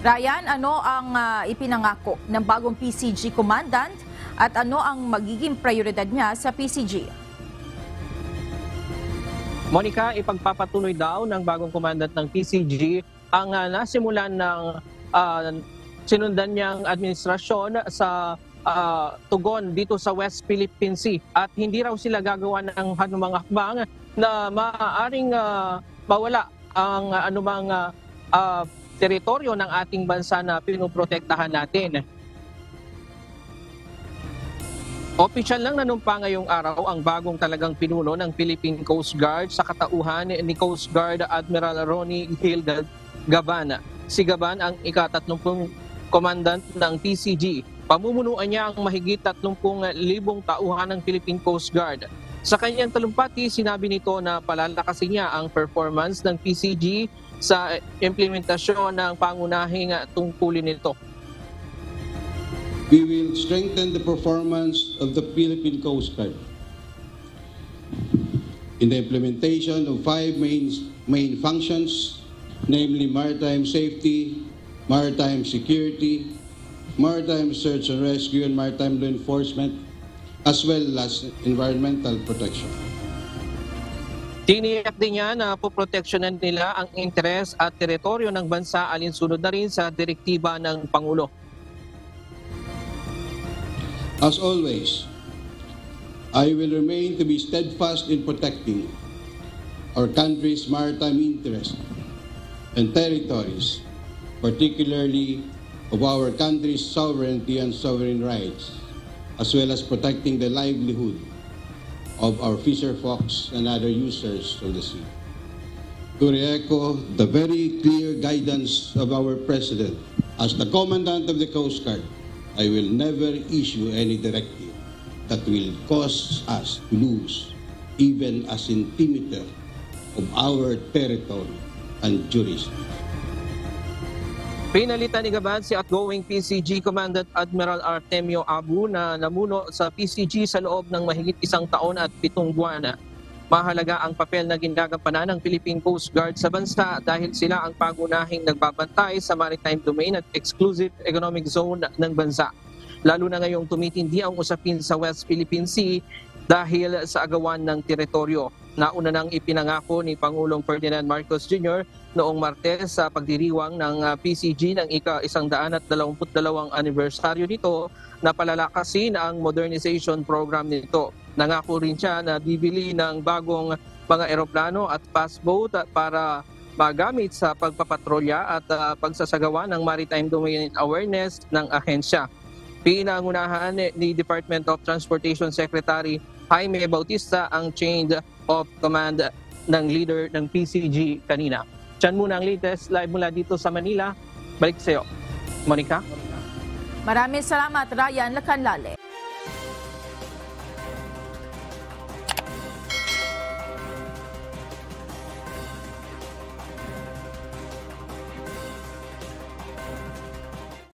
Ryan, ano ang ipinangako ng bagong PCG Commandant at ano ang magiging prioridad niya sa PCG? Monica, ipagpapatuloy daw ng bagong commandant ng PCG ang nasimulan ng sinundan niyang administrasyon sa tugon dito sa West Philippine Sea, at hindi raw sila gagawa ng anumang hakbang na maaaring mawala ang anumang teritoryo ng ating bansa na pinoprotektahan natin. Opisyal lang nanumpa ngayong araw ang bagong talagang pinuno ng Philippine Coast Guard sa katauhan ni Coast Guard Admiral Ronnie Hill Gaban. Si Gaban ang ika-30 commandant ng PCG. Pamumunuan niya ang mahigit 30,000 tauhan ng Philippine Coast Guard. Sa kanyang talumpati, sinabi nito na palalakasin niya ang performance ng PCG sa implementasyon ng pangunahing tungkulin nito. We will strengthen the performance of the Philippine Coast Guard in the implementation of 5 main functions, namely maritime safety, maritime security, maritime search and rescue, and maritime law enforcement, as well as environmental protection. Tiniyak din niya na poproteksyonan nila ang interes at teritoryo ng bansa alinsunod na rin sa direktiba ng Pangulo. As always, I will remain to be steadfast in protecting our country's maritime interests and territories, particularly of our country's sovereignty and sovereign rights, as well as protecting the livelihood of our fisherfolks and other users of the sea. To re-echo the very clear guidance of our President, as the Commandant of the Coast Guard, I will never issue any directive that will cause us to lose even a centimeter of our territory and jurisdiction. Pinalitan ni Gaban si outgoing PCG Commandant Admiral Artemio Abu na namuno sa PCG sa loob ng mahigit 1 taon at 7 buwan. Mahalaga ang papel na ginagampanan ng Philippine Coast Guard sa bansa dahil sila ang pangunahing nagbabantay sa maritime domain at exclusive economic zone ng bansa. Lalo na ngayong tumitindi ang usapin sa West Philippine Sea dahil sa agawan ng teritoryo. Nauna nang ipinangako ni Pangulong Ferdinand Marcos Jr. noong Martes sa pagdiriwang ng PCG ng ika-122 anibersaryo nito na palalakasin ang modernization program nito. Nangako rin siya na bibili ng bagong mga eroplano at fast boat para magamit sa pagpapatrolya at pagsasagawa ng maritime domain awareness ng ahensya. Pinangunahan ni Department of Transportation Secretary Jaime Bautista ang chain of command ng leader ng PCG kanina. Diyan muna ang latest live mula dito sa Manila. Balik sa iyo, Monica. Maraming salamat, Ryan Lacanlale.